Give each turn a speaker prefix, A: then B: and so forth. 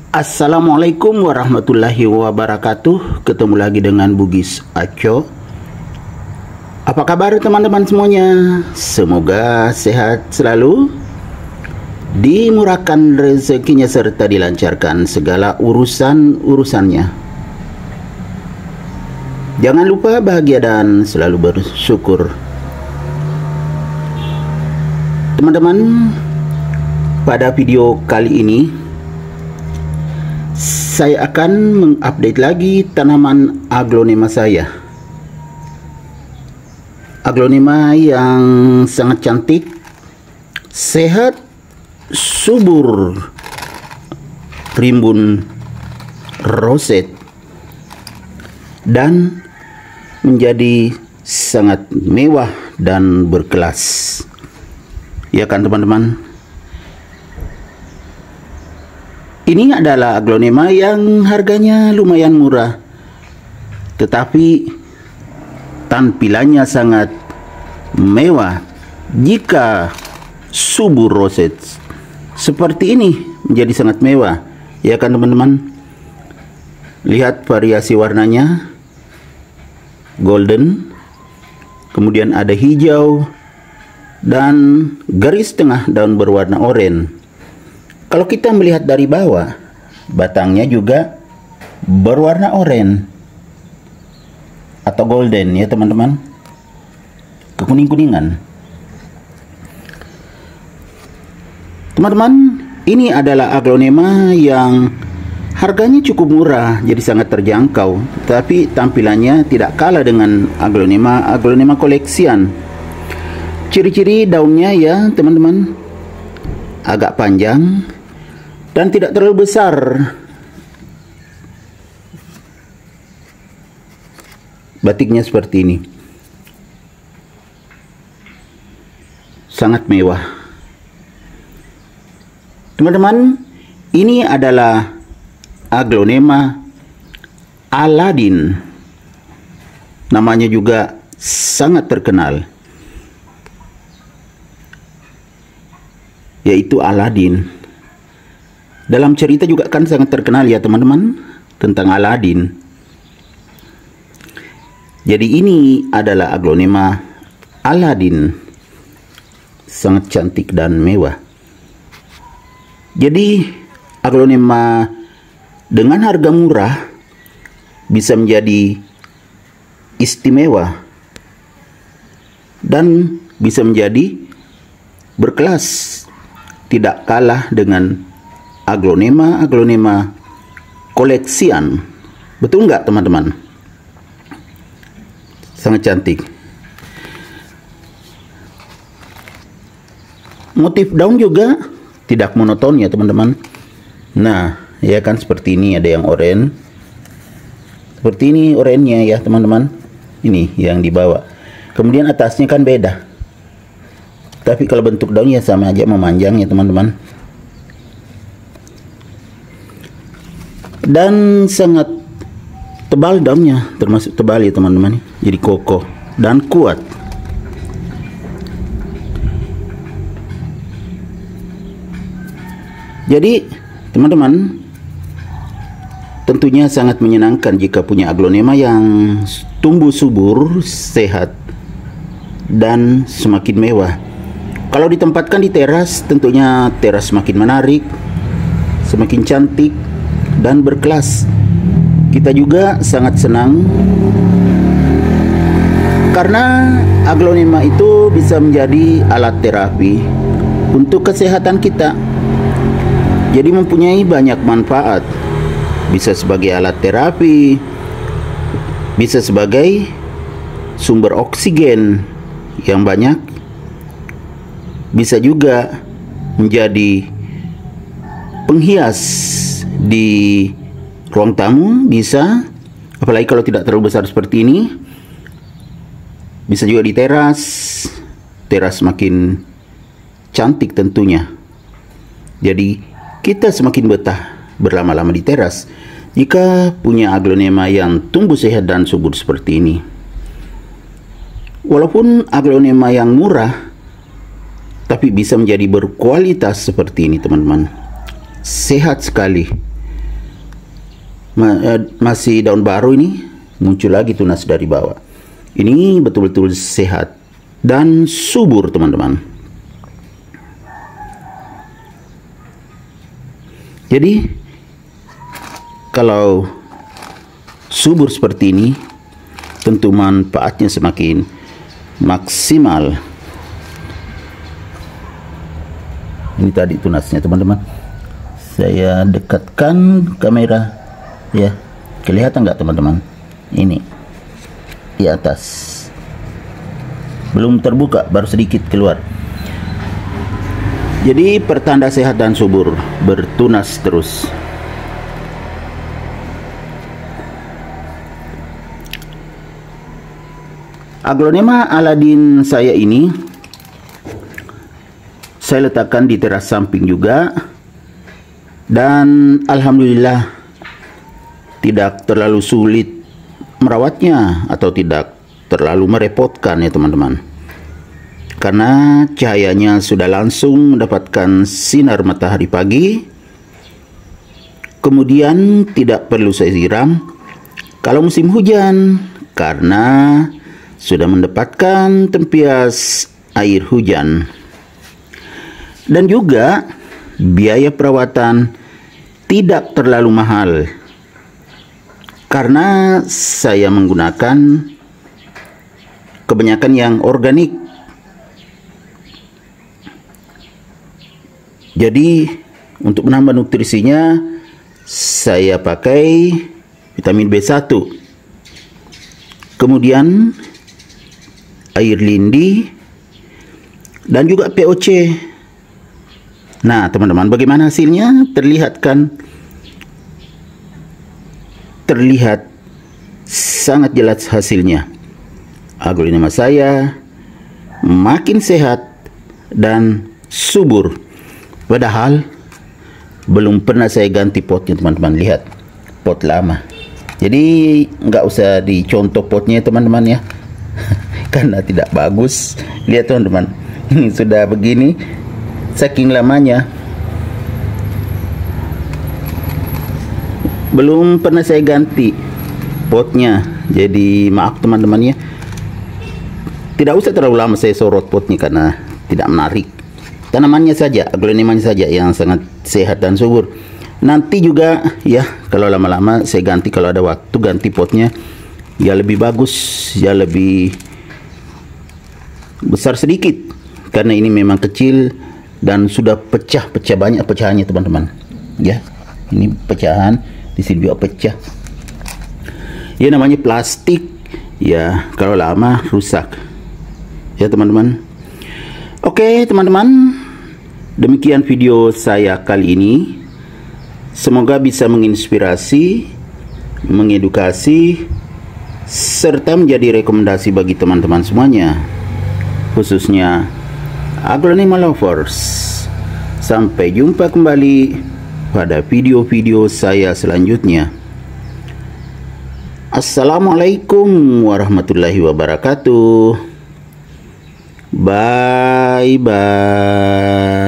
A: Assalamualaikum warahmatullahi wabarakatuh. Ketemu lagi dengan Bugis Aco. Apa kabar teman-teman semuanya? Semoga sehat selalu, dimurahkan rezekinya serta dilancarkan segala urusan-urusannya. Jangan lupa bahagia dan selalu bersyukur. Teman-teman, pada video kali ini saya akan mengupdate lagi tanaman aglonema saya. Aglonema yang sangat cantik, sehat, subur, rimbun roset, dan menjadi sangat mewah dan berkelas. Ya kan teman-teman? Ini adalah aglonema yang harganya lumayan murah, tetapi tampilannya sangat mewah. Jika subur roset seperti ini menjadi sangat mewah, ya kan teman-teman? Lihat variasi warnanya, golden, kemudian ada hijau, dan garis tengah daun berwarna oranye. Kalau kita melihat dari bawah, batangnya juga berwarna oranye atau golden ya teman-teman, kekuning-kuningan. Teman-teman, ini adalah aglonema yang harganya cukup murah, jadi sangat terjangkau, tapi tampilannya tidak kalah dengan aglonema koleksian. Ciri-ciri daunnya ya teman-teman, agak panjang dan tidak terlalu besar. Batiknya seperti ini, sangat mewah. Teman-teman, ini adalah aglonema Aladin. Namanya juga sangat terkenal, yaitu Aladin. Dalam cerita juga kan sangat terkenal ya teman-teman tentang Aladin. Jadi ini adalah aglonema Aladin, sangat cantik dan mewah. Jadi aglonema dengan harga murah bisa menjadi istimewa dan bisa menjadi berkelas, tidak kalah dengan aglonema koleksian. Betul nggak teman-teman? Sangat cantik. Motif daun juga tidak monoton ya teman-teman. Nah, ya kan seperti ini, ada yang oranye. Seperti ini oranye ya teman-teman. Ini yang di bawah. Kemudian atasnya kan beda. Tapi kalau bentuk daunnya sama aja, memanjang ya teman-teman. Dan sangat tebal daunnya, termasuk tebal ya teman-teman. Jadi kokoh dan kuat. Jadi teman-teman, tentunya sangat menyenangkan jika punya aglonema yang tumbuh subur, sehat, dan semakin mewah. Kalau ditempatkan di teras, tentunya teras semakin menarik, semakin cantik, dan berkelas. Kita juga sangat senang karena aglonema itu bisa menjadi alat terapi untuk kesehatan kita. Jadi mempunyai banyak manfaat. Bisa sebagai alat terapi, bisa sebagai sumber oksigen yang banyak, bisa juga menjadi penghias di ruang tamu, bisa, apalagi kalau tidak terlalu besar seperti ini. Bisa juga di teras semakin cantik tentunya. Jadi kita semakin betah berlama-lama di teras jika punya aglonema yang tumbuh sehat dan subur seperti ini. Walaupun aglonema yang murah, tapi bisa menjadi berkualitas seperti ini teman-teman. Sehat sekali, masih daun baru ini muncul lagi tunas dari bawah. Ini betul-betul sehat dan subur, teman-teman. Jadi kalau subur seperti ini, tentu manfaatnya semakin maksimal. Ini tadi tunasnya, teman-teman. Saya dekatkan kamera, ya. Kelihatan nggak, teman-teman? Ini di atas, belum terbuka, baru sedikit keluar. Jadi pertanda sehat dan subur, bertunas terus. Aglonema Aladin saya ini saya letakkan di teras samping juga, dan alhamdulillah tidak terlalu sulit merawatnya atau tidak terlalu merepotkan, ya teman-teman, karena cahayanya sudah langsung mendapatkan sinar matahari pagi. Kemudian tidak perlu saya siram kalau musim hujan, karena sudah mendapatkan tempias air hujan. Dan juga biaya perawatan tidak terlalu mahal, karena saya menggunakan kebanyakan yang organik. Jadi untuk menambah nutrisinya saya pakai vitamin B1, kemudian air lindi, dan juga POC. Nah, teman-teman, bagaimana hasilnya? Terlihat kan? Terlihat sangat jelas hasilnya. Aglonema saya makin sehat dan subur. Padahal belum pernah saya ganti potnya, teman-teman. Lihat, pot lama. Jadi nggak usah dicontoh potnya, teman-teman, ya. Karena tidak bagus. Lihat, teman-teman, ini sudah begini saking lamanya. Belum pernah saya ganti potnya. Jadi maaf, teman-teman, ya. Tidak usah terlalu lama saya sorot potnya karena tidak menarik. Tanamannya saja, aglonemanya saja yang sangat sehat dan subur. Nanti juga, ya, kalau lama-lama saya ganti, kalau ada waktu ganti potnya, ya lebih bagus, ya lebih besar sedikit, karena ini memang kecil dan sudah pecah-pecah, banyak pecahannya, teman-teman. Ya, ini pecahan, di sini juga pecah. Ya, namanya plastik, ya kalau lama rusak, ya teman-teman. Oke, teman-teman, demikian video saya kali ini. Semoga bisa menginspirasi, mengedukasi, serta menjadi rekomendasi bagi teman-teman semuanya, khususnya Aglonema lovers. Sampai jumpa kembali pada video-video saya selanjutnya. Assalamualaikum warahmatullahi wabarakatuh. Bye bye.